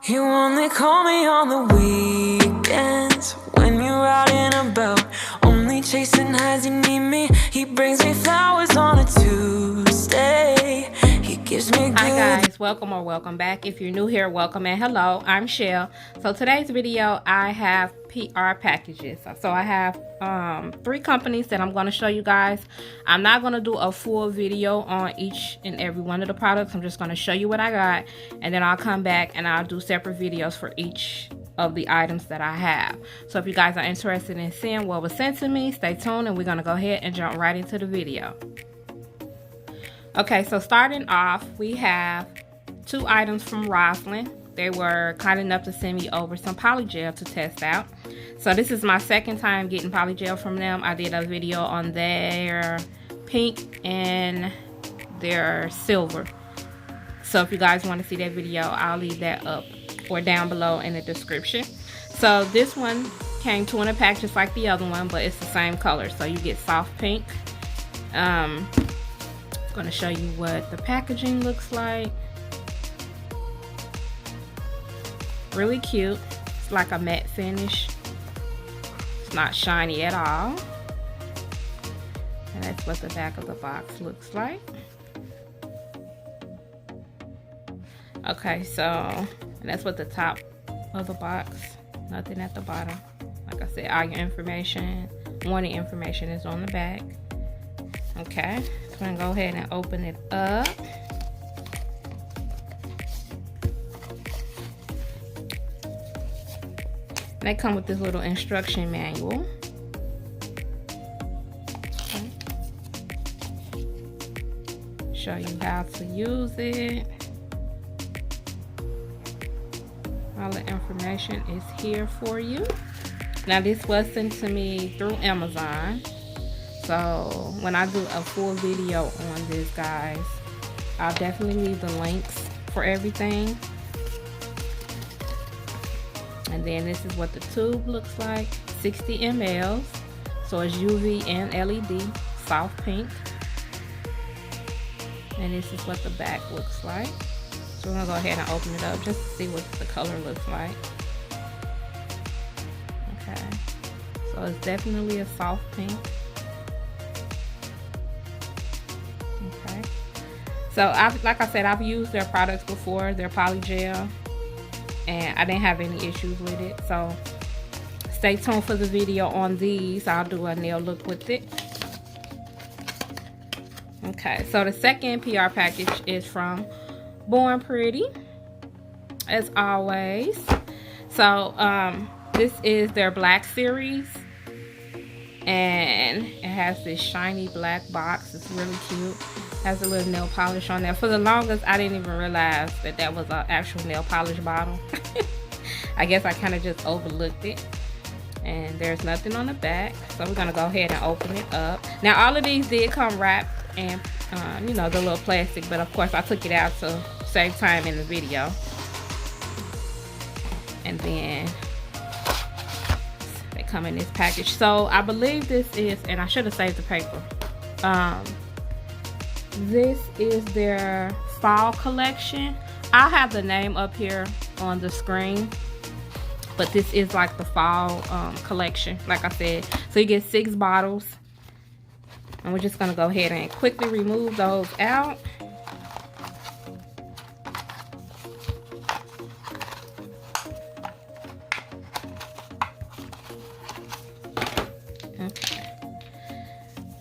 You only call me on the weekends when you're out and about, only chasing highs. You need me. He brings me flowers on a Tuesday. He gives me good. Hi guys, welcome or welcome back. If you're new here, welcome and hello. I'm Shell. So today's video, I have PR packages. So I have 3 companies that I'm going to show you guys. I'm not going to do a full video on each and every one of the products. I'm just going to show you what I got, and then I'll come back and I'll do separate videos for each of the items that I have. So if you guys are interested in seeing what was sent to me, stay tuned and we're going to go ahead and jump right into the video. Okay, so starting off, we have 2 items from Rosalind. They were kind enough to send me over some polygel to test out. So this is my second time getting polygel from them. I did a video on their pink and their silver. So if you guys want to see that video, I'll leave that up or down below in the description. So this one came 2 in a pack just like the other one, but it's the same color. So you get soft pink. I'm going to show you what the packaging looks like. Really cute. It's like a matte finish. It's not shiny at all. And that's what the back of the box looks like. Okay, so and that's what the top of the box. Nothing at the bottom. Like I said, all your information, warning information is on the back. Okay, so I'm gonna go ahead and open it up. They come with this little instruction manual. Okay. Show you how to use it. All the information is here for you. Now this was sent to me through Amazon. So when I do a full video on this, guys, I'll definitely leave the links for everything. And then this is what the tube looks like. 60 ml. So it's UV and LED, soft pink. And this is what the back looks like. So we're gonna go ahead and open it up just to see what the color looks like. Okay. So it's definitely a soft pink. Okay. So like I said, I've used their products before, their polygel, and I didn't have any issues with it. So stay tuned for the video on these. I'll do a nail look with it. Okay, so the second PR package is from BuriBuri, as always. So this is their black series, and it has this shiny black box. It's really cute. Has a little nail polish on there. For the longest, I didn't even realize that that was an actual nail polish bottle. I guess I kind of just overlooked it. And there's nothing on the back, so we're gonna go ahead and open it up. Now all of these did come wrapped and you know, the little plastic, but of course I took it out to save time in the video. And then they come in this package. So I believe this is, and I should have saved the paper. This is their fall collection. I'll have the name up here on the screen, but this is like the fall collection, like I said. So you get 6 bottles, and we're just gonna go ahead and quickly remove those out.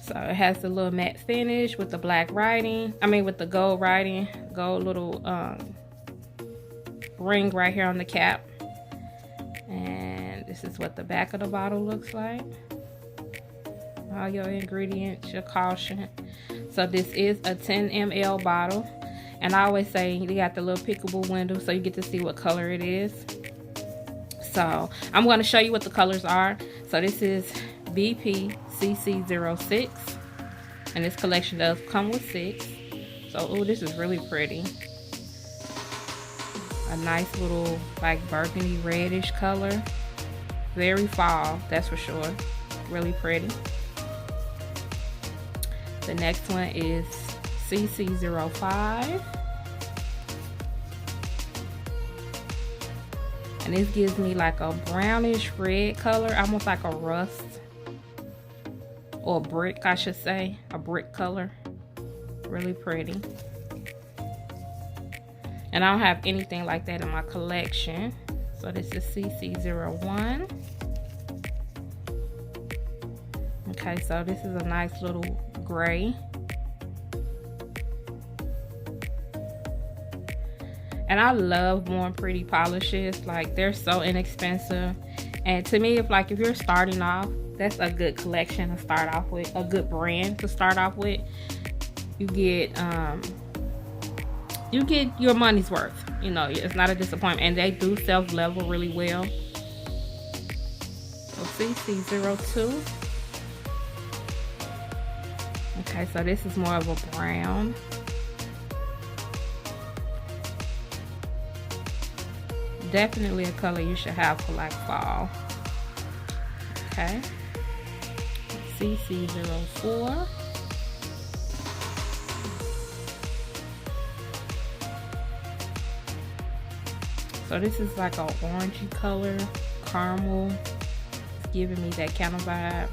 So it has the little matte finish with the black writing. I mean with the gold writing, gold little ring right here on the cap. And this is what the back of the bottle looks like. All your ingredients, your caution. So this is a 10 ml bottle. And I always say you got the little pickable window so you get to see what color it is. So I'm going to show you what the colors are. So this is BPCC06, and this collection does come with 6. So oh, this is really pretty. A nice little like burgundy reddish color. Very fall, that's for sure. Really pretty. The next one is CC05. And this gives me like a brownish red color, almost like a rust. Or brick, I should say. A brick color. Really pretty. And I don't have anything like that in my collection. So this is CC01. Okay, so this is a nice little gray. And I love Born Pretty polishes. Like, they're so inexpensive. And to me, if you're starting off, that's a good collection to start off with. A good brand to start off with. You get your money's worth. You know, it's not a disappointment. And they do self-level really well. So CC02. Okay, so this is more of a brown. Definitely a color you should have for like fall. Okay. CC04. So this is like an orangey color, caramel. It's giving me that kind of vibe.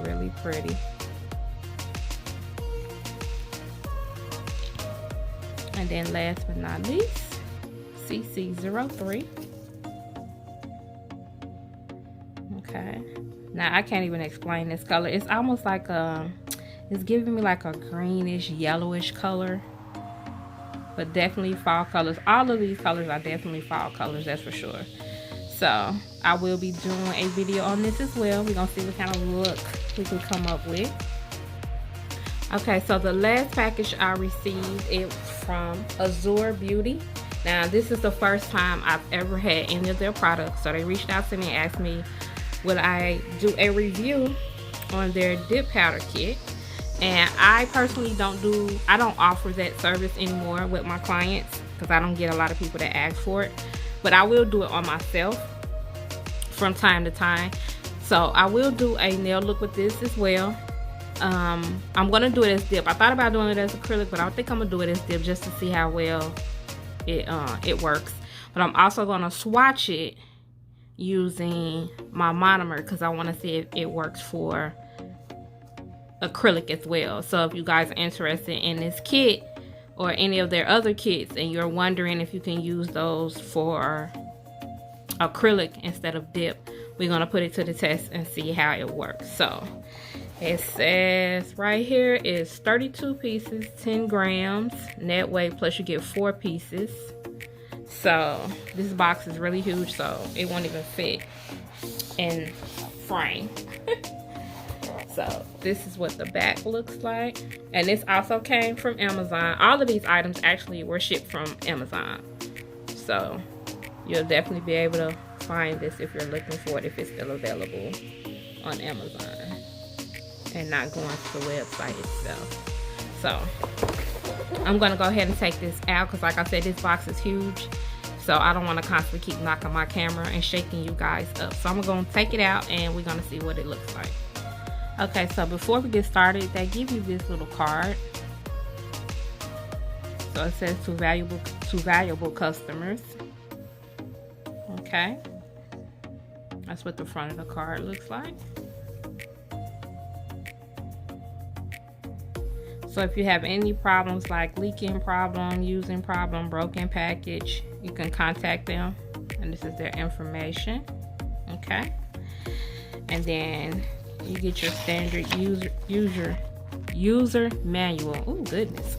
Really pretty. And then last but not least, CC03. Okay. Now I can't even explain this color. It's almost like it's giving me like a greenish, yellowish color. But definitely fall colors. All of these colors are definitely fall colors, that's for sure. So I will be doing a video on this as well. We're gonna see what kind of look we can come up with. Okay, so the last package I received is from Azure Beauty. Now this is the first time I've ever had any of their products. So they reached out to me and asked me would I do a review on their dip powder kit. And I personally I don't offer that service anymore with my clients because I don't get a lot of people that ask for it. But I will do it on myself from time to time. So I will do a nail look with this as well. I'm gonna do it as dip. I thought about doing it as acrylic, but I think I'm gonna do it as dip just to see how well it works. But I'm also gonna swatch it using my monomer because I want to see if it works for acrylic as well. So if you guys are interested in this kit or any of their other kits and you're wondering if you can use those for acrylic instead of dip, we're gonna put it to the test and see how it works. So it says right here is 32 pieces, 10 grams net weight, plus you get 4 pieces. So this box is really huge, so it won't even fit in frame. So this is what the back looks like. And this also came from Amazon. All of these items actually were shipped from Amazon. So you'll definitely be able to find this if you're looking for it, if it's still available on Amazon and not going to the website itself. So I'm gonna go ahead and take this out because like I said, this box is huge. So I don't want to constantly keep knocking my camera and shaking you guys up. So I'm gonna take it out and we're gonna see what it looks like. Okay, so before we get started, they give you this little card. So it says to valuable customers. Okay. That's what the front of the card looks like. So if you have any problems like leaking problem, using problem, broken package, you can contact them. And this is their information. Okay. And then you get your standard user manual. Oh goodness.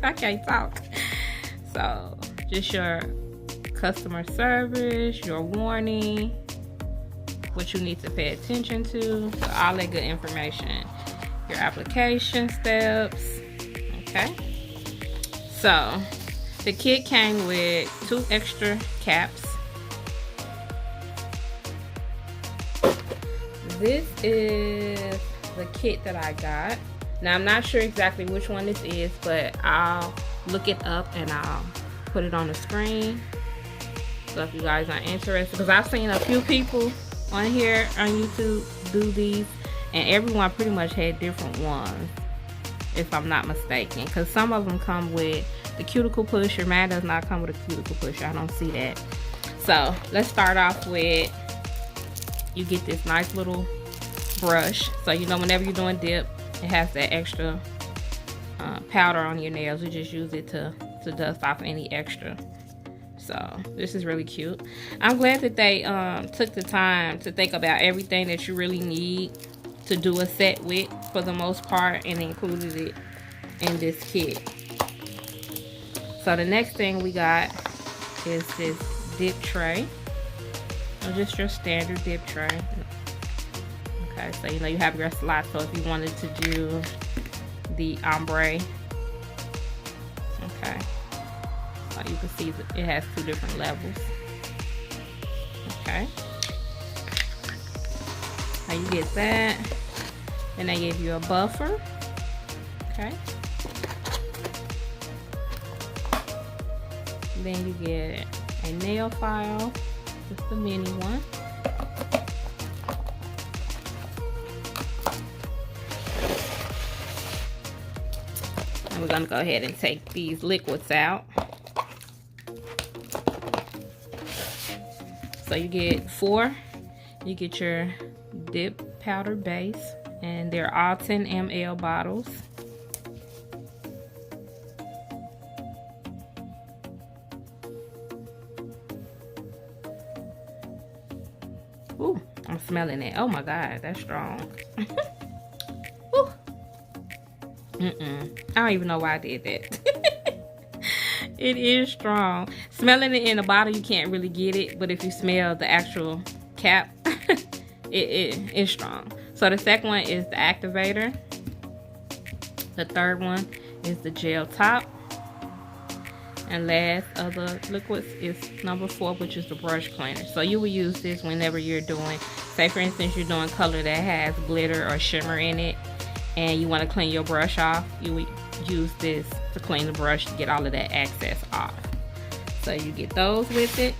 I can't talk. So just your customer service, your warning, what you need to pay attention to, so all that good information, your application steps. Okay, so the kit came with 2 extra caps. This is the kit that I got. Now I'm not sure exactly which one this is, but I'll look it up and I'll put it on the screen. So if you guys are interested, because I've seen a few people on here on YouTube do these, and everyone pretty much had different ones, if I'm not mistaken. Because some of them come with the cuticle pusher. Mine does not come with a cuticle pusher. I don't see that. So let's start off with, you get this nice little brush. So you know whenever you're doing dip, it has that extra powder on your nails. You just use it to dust off any extra. So this is really cute. I'm glad that they took the time to think about everything that you really need to do a set with for the most part, and included it in this kit. So the next thing we got is this dip tray, or just your standard dip tray. Okay, so you know you have your slot, so if you wanted to do the ombre, okay, so you can see that it has 2 different levels. Okay, now you get that, then they give you a buffer. Okay, then you get a nail file, just a mini one. And we're gonna go ahead and take these liquids out. So you get 4. You get your dip powder base, and they're all 10 ml bottles. Ooh, I'm smelling it. Oh my God, that's strong. Ooh. I don't even know why I did that. It is strong. Smelling it in the bottle, you can't really get it, but if you smell the actual cap, it's strong. So the second one is the activator. The third one is the gel top. And last of the liquids is number 4, which is the brush cleaner. So you will use this whenever you're doing, say for instance, you're doing color that has glitter or shimmer in it, and you want to clean your brush off, you would use this to clean the brush to get all of that excess off. So you get those with it.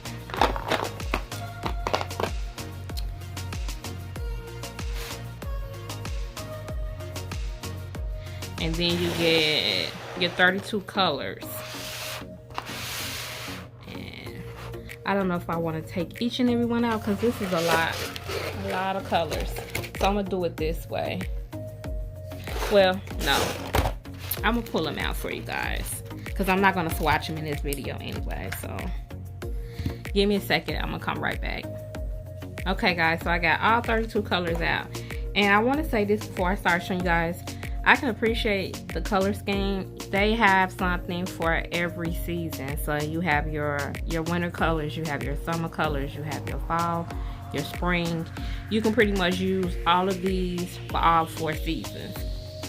And then you get your 32 colors. And I don't know if I want to take each and every one out, because this is a lot of colors. So I'm gonna do it this way. Well, no, I'm gonna pull them out for you guys, because I'm not gonna swatch them in this video anyway. So give me a second, I'm gonna come right back. Okay guys, so I got all 32 colors out, and I want to say this before I start showing you guys, I can appreciate the color scheme. They have something for every season. So you have your winter colors, you have your summer colors, you have your fall, your spring. You can pretty much use all of these for all 4 seasons.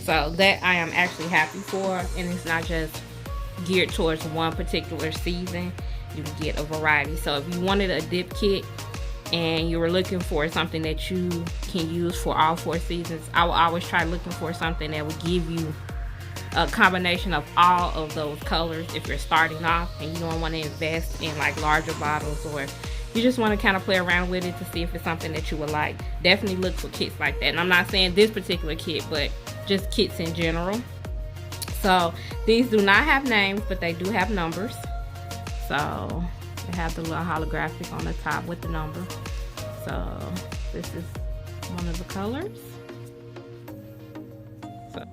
So that I am actually happy for, and it's not just geared towards one particular season. You can get a variety. So if you wanted a dip kit and you were looking for something that you can use for all 4 seasons, I will always try looking for something that would give you a combination of all of those colors if you're starting off and you don't want to invest in like larger bottles, or you just want to kind of play around with it to see if it's something that you would like. Definitely look for kits like that. And I'm not saying this particular kit, but just kits in general. So these do not have names, but they do have numbers. So they have the little holographic on the top with the number. So this is one of the colors. So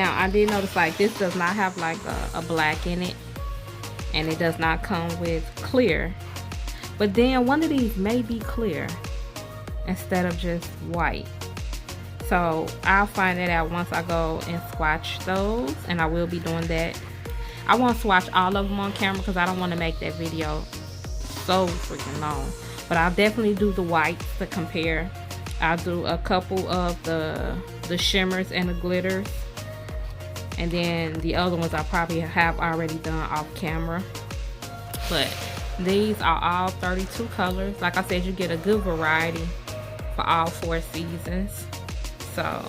Now I did notice like this does not have like a black in it, and it does not come with clear, but then one of these may be clear instead of just white. So I'll find that out once I go and swatch those, and I will be doing that. I won't swatch all of them on camera because I don't want to make that video so freaking long, but I'll definitely do the whites to compare. I'll do a couple of the shimmers and the glitters, and then the other ones I probably have already done off camera. But these are all 32 colors. Like I said, you get a good variety for all 4 seasons. So,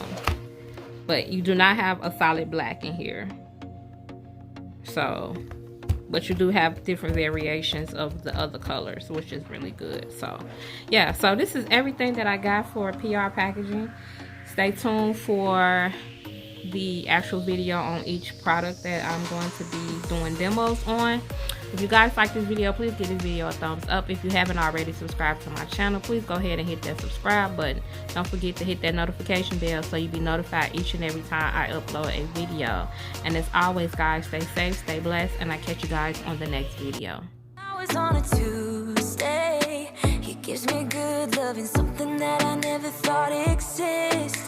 but you do not have a solid black in here. So, but you do have different variations of the other colors, which is really good. So yeah, so this is everything that I got for PR packaging. Stay tuned for the actual video on each product that I'm going to be doing demos on. If you guys like this video, please give this video a thumbs up. If you haven't already subscribed to my channel, please go ahead and hit that subscribe button. Don't forget to hit that notification bell so you'll be notified each and every time I upload a video. And as always, guys, stay safe, stay blessed, and I'll catch you guys on the next video. I was on a Tuesday. He gives me good loving, something that I never thought existed.